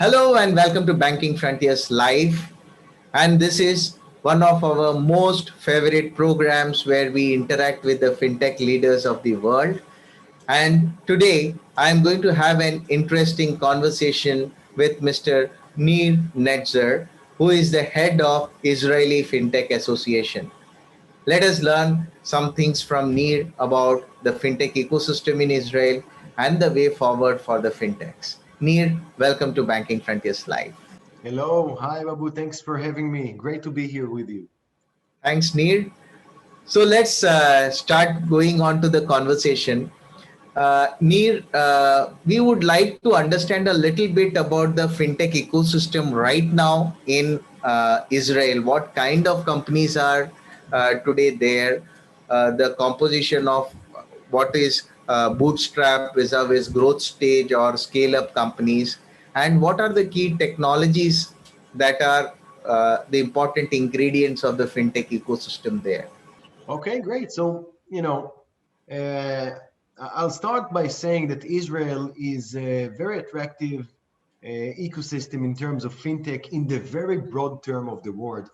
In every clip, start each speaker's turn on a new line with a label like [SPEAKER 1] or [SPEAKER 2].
[SPEAKER 1] Hello and welcome to Banking Frontiers Live. And this is one of our most favorite programs where we interact with the fintech leaders of the world. And today I'm going to have an interesting conversation with Mr. Nir Netzer, who is the head of Israeli Fintech Association. Let us learn some things from Nir about the fintech ecosystem in Israel and the way forward for the fintechs. Nir, welcome to Banking Frontiers Live.
[SPEAKER 2] Hello, hi Babu. Thanks for having me. Great to be here with you.
[SPEAKER 1] Thanks, Nir. So let's start going on to the conversation. Nir, we would like to understand a little bit about the fintech ecosystem right now in Israel. What kind of companies are today there? The composition of what is bootstrap vis-a-vis growth stage or scale-up companies, and what are the key technologies that are the important ingredients of the fintech ecosystem there?
[SPEAKER 2] Okay, great. Uh, I'll start by saying that Israel is a very attractive ecosystem in terms of fintech in the very broad term of the word.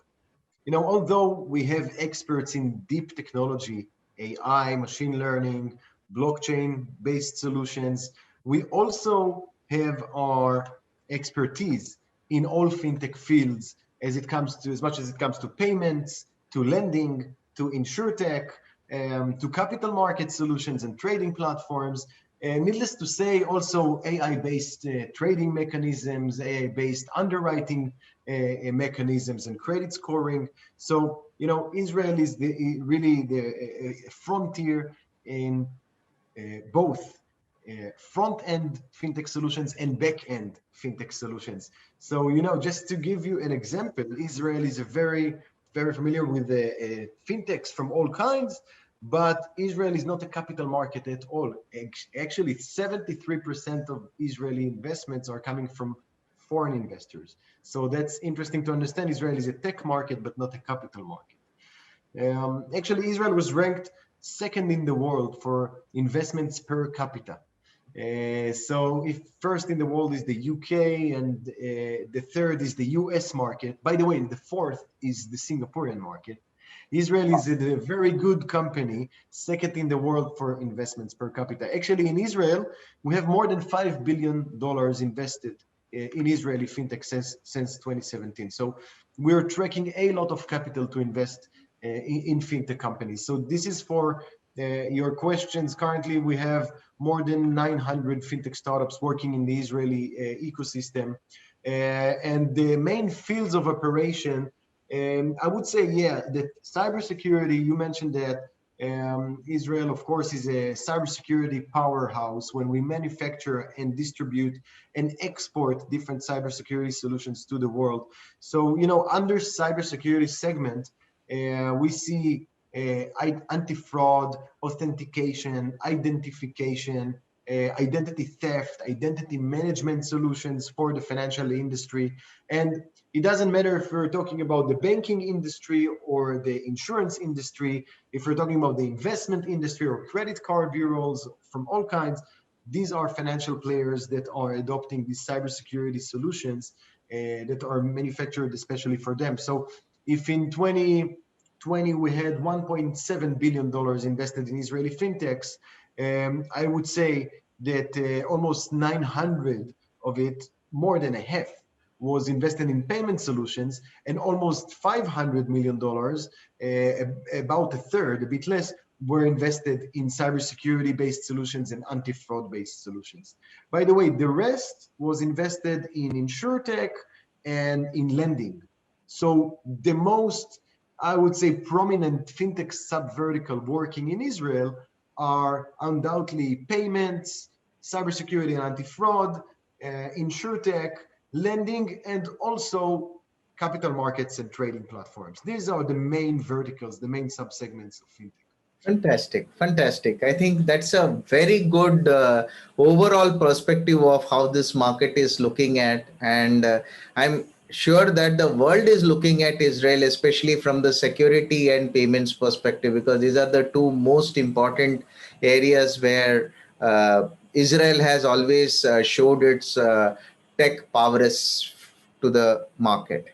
[SPEAKER 2] Although we have experts in deep technology, AI, machine learning, blockchain-based solutions, we also have our expertise in all fintech fields as much as it comes to payments, to lending, to insurtech, to capital market solutions and trading platforms. And needless to say, also AI-based trading mechanisms, AI-based underwriting mechanisms and credit scoring. So, Israel is really the frontier in both front-end fintech solutions and back-end fintech solutions. So, just to give you an example, Israel is very familiar with the fintechs from all kinds, but Israel is not a capital market at all. Actually, 73% of Israeli investments are coming from foreign investors. So that's interesting to understand. Israel is a tech market, but not a capital market. Actually, Israel was ranked second in the world for investments per capita. So if first in the world is the UK and the third is the US market, by the way, the fourth is the Singaporean market. Israel is a very good company, second in the world for investments per capita. Actually, in Israel, we have more than $5 billion invested in Israeli fintech since 2017. So we're tracking a lot of capital to invest in fintech companies. So this is for your questions. Currently, we have more than 900 fintech startups working in the Israeli ecosystem. And the main fields of operation, I would say, that cybersecurity, you mentioned that Israel, of course, is a cybersecurity powerhouse when we manufacture and distribute and export different cybersecurity solutions to the world. So, under cybersecurity segment, we see anti-fraud, authentication, identification, identity theft, identity management solutions for the financial industry. And it doesn't matter if we're talking about the banking industry or the insurance industry, if we're talking about the investment industry or credit card bureaus from all kinds, these are financial players that are adopting these cybersecurity solutions that are manufactured especially for them. So if in 2020 we had $1.7 billion invested in Israeli fintechs, I would say that almost 900 of it, more than a half, was invested in payment solutions, and almost $500 million, about a third, a bit less, were invested in cybersecurity-based solutions and anti-fraud-based solutions. By the way, the rest was invested in insurtech and in lending. So the most, I would say, prominent fintech sub-vertical working in Israel are undoubtedly payments, cybersecurity and anti-fraud, insurtech, lending, and also capital markets and trading platforms. These are the main verticals, the main subsegments of fintech.
[SPEAKER 1] Fantastic, fantastic. I think that's a very good overall perspective of how this market is looking at. And I'm sure that the world is looking at Israel, especially from the security and payments perspective, because these are the two most important areas where Israel has always showed its tech powerous to the market.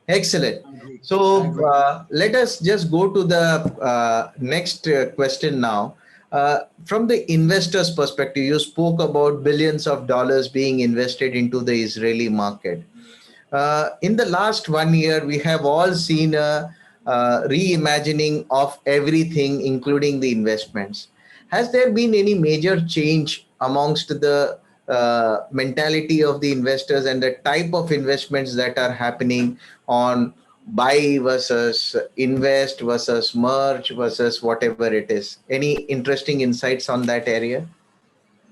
[SPEAKER 1] Excellent.
[SPEAKER 2] I agree. I
[SPEAKER 1] So
[SPEAKER 2] agree.
[SPEAKER 1] let us just go to the next question now. From the investor's perspective, you spoke about billions of dollars being invested into the Israeli market. In the last 1 year, we have all seen a reimagining of everything, including the investments. Has there been any major change amongst the mentality of the investors and the type of investments that are happening on buy versus invest versus merge versus whatever it is? Any interesting insights on that area?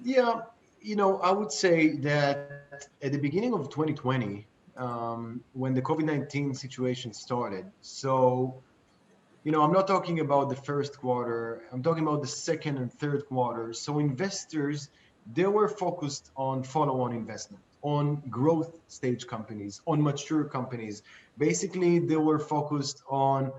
[SPEAKER 2] Yeah, I would say that at the beginning of 2020, when the COVID-19 situation started, so I'm not talking about the first quarter. I'm talking about the second and third quarter. So investors, they were focused on follow-on investment, on growth stage companies, on mature companies. Basically, they were focused on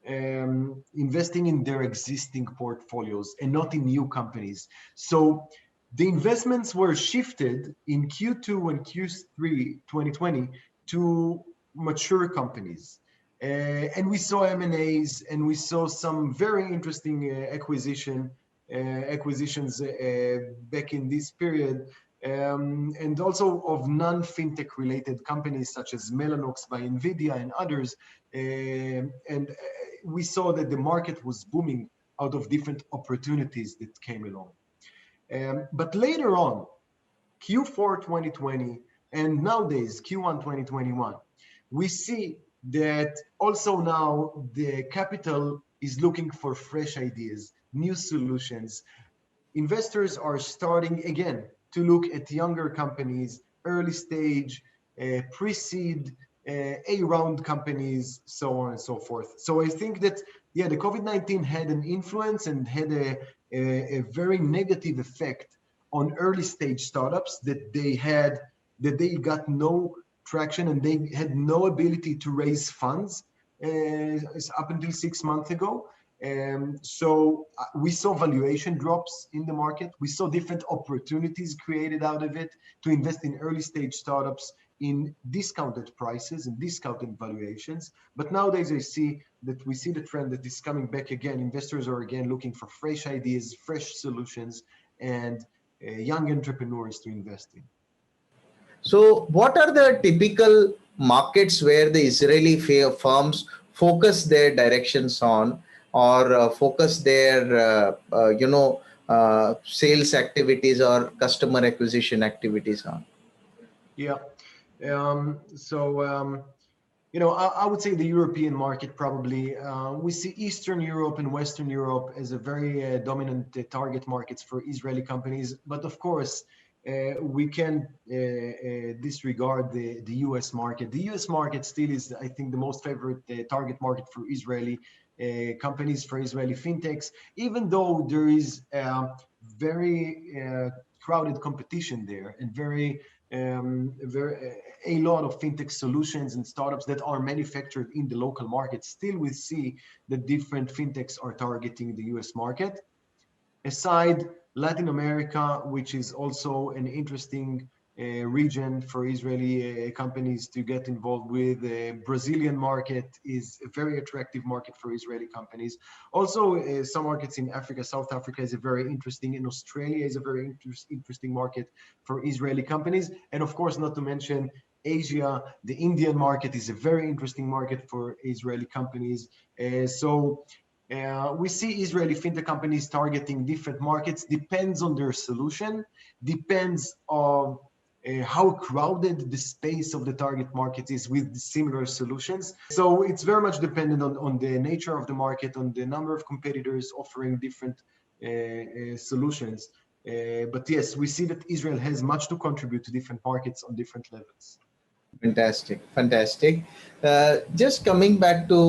[SPEAKER 2] investing in their existing portfolios and not in new companies. So the investments were shifted in Q2 and Q3 2020 to mature companies. And we saw M&As, and we saw some very interesting acquisitions back in this period, and also of non-fintech related companies such as Mellanox by NVIDIA and others. And we saw that the market was booming out of different opportunities that came along. But later on, Q4 2020 and nowadays Q1 2021, we see that also now the capital is looking for fresh ideas, new solutions. Investors are starting again to look at younger companies, early stage, pre-seed, A-round companies, so on and so forth. So I think that, yeah, the COVID-19 had an influence and had a very negative effect on early stage startups that they got no traction and they had no ability to raise funds up until 6 months ago. So we saw valuation drops in the market. We saw different opportunities created out of it to invest in early stage startups in discounted prices and discounted valuations. But nowadays we see the trend that is coming back again. Investors are again looking for fresh ideas, fresh solutions, and young entrepreneurs to invest in.
[SPEAKER 1] So what are the typical markets where the Israeli firms focus their directions on, or focus their sales activities or customer acquisition activities on?
[SPEAKER 2] Yeah. I would say the European market probably. We see Eastern Europe and Western Europe as a very dominant target markets for Israeli companies. But of course, we can disregard the US market. The US market still is, I think, the most favorite target market for Israeli companies, for Israeli fintechs, even though there is very crowded competition there and a lot of fintech solutions and startups that are manufactured in the local market. Still, we see that different fintechs are targeting the US market. Aside Latin America, which is also an interesting region for Israeli companies to get involved with. The Brazilian market is a very attractive market for Israeli companies. Also, some markets in Africa, South Africa is a very interesting, and Australia is a very interesting market for Israeli companies. And of course, not to mention Asia, the Indian market is a very interesting market for Israeli companies. We see Israeli fintech companies targeting different markets, depends on their solution, depends on how crowded the space of the target market is with similar solutions. So it's very much dependent on the nature of the market, on the number of competitors offering different solutions. But yes, we see that Israel has much to contribute to different markets on different levels.
[SPEAKER 1] Fantastic. Just coming back to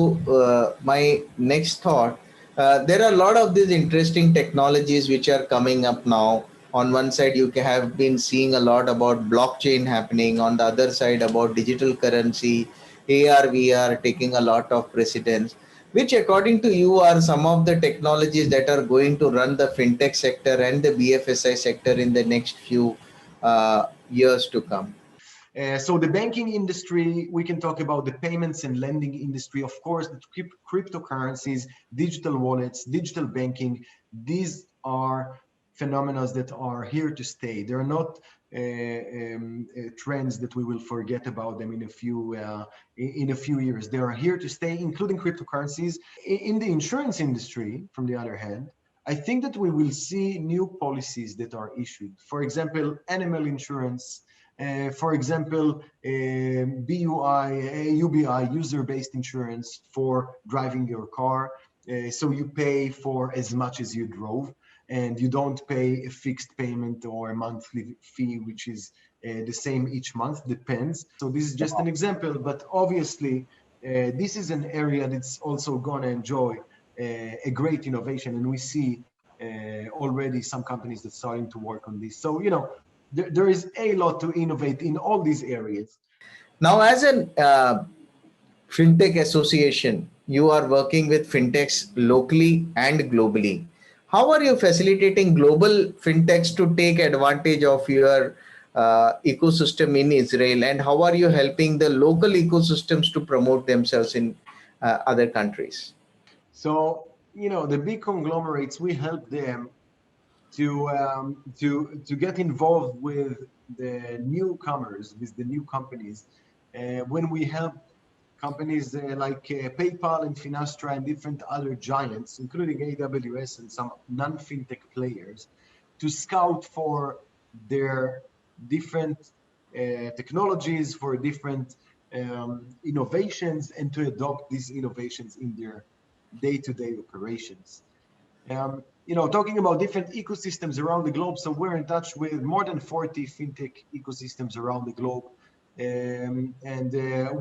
[SPEAKER 1] my next thought, there are a lot of these interesting technologies which are coming up now. On one side, you have been seeing a lot about blockchain happening. On the other side, about digital currency, AR, VR taking a lot of precedence. Which, according to you, are some of the technologies that are going to run the fintech sector and the BFSI sector in the next few years to come?
[SPEAKER 2] So the banking industry, we can talk about the payments and lending industry, of course, the cryptocurrencies, digital wallets, digital banking. These are phenomena that are here to stay. They're not trends that we will forget about them in a few years. They are here to stay, including cryptocurrencies. In the insurance industry, from the other hand, I think that we will see new policies that are issued. For example, animal insurance. For example, UBI, user-based insurance for driving your car. So you pay for as much as you drove, and you don't pay a fixed payment or a monthly fee, which is the same each month, depends. So this is just an example, but obviously this is an area that's also going to enjoy a great innovation, and we see already some companies that are starting to work on this. So, there is a lot to innovate in all these areas.
[SPEAKER 1] Now, as an fintech association, you are working with fintechs locally and globally. How are you facilitating global fintechs to take advantage of your ecosystem in Israel, and how are you helping the local ecosystems to promote themselves in other countries?
[SPEAKER 2] So, the big conglomerates, we help them to get involved with the newcomers, with the new companies. When we help companies like PayPal and Finastra and different other giants, including AWS and some non-fintech players, to scout for their different technologies, for different innovations, and to adopt these innovations in their day-to-day operations. Talking about different ecosystems around the globe, so we're in touch with more than 40 fintech ecosystems around the globe, and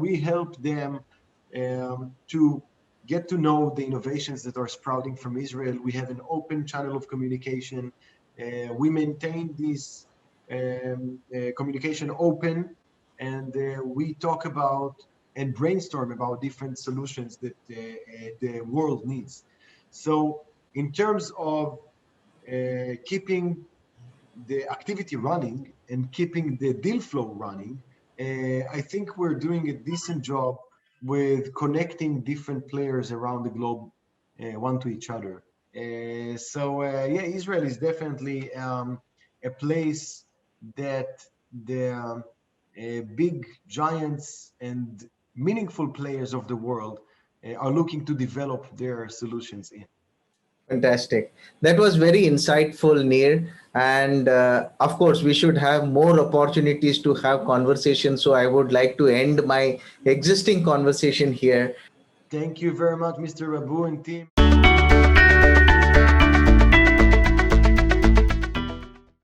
[SPEAKER 2] we help them to get to know the innovations that are sprouting from Israel. We have an open channel of communication. We maintain this communication open, and we talk about and brainstorm about different solutions that the world needs. So in terms of keeping the activity running and keeping the deal flow running, I think we're doing a decent job with connecting different players around the globe one to each other. Yeah, Israel is definitely a place that the big giants and meaningful players of the world are looking to develop their solutions in.
[SPEAKER 1] Fantastic. That was very insightful, Nir. And of course, we should have more opportunities to have conversations. So I would like to end my existing conversation here.
[SPEAKER 2] Thank you very much, Mr. Rabu and team.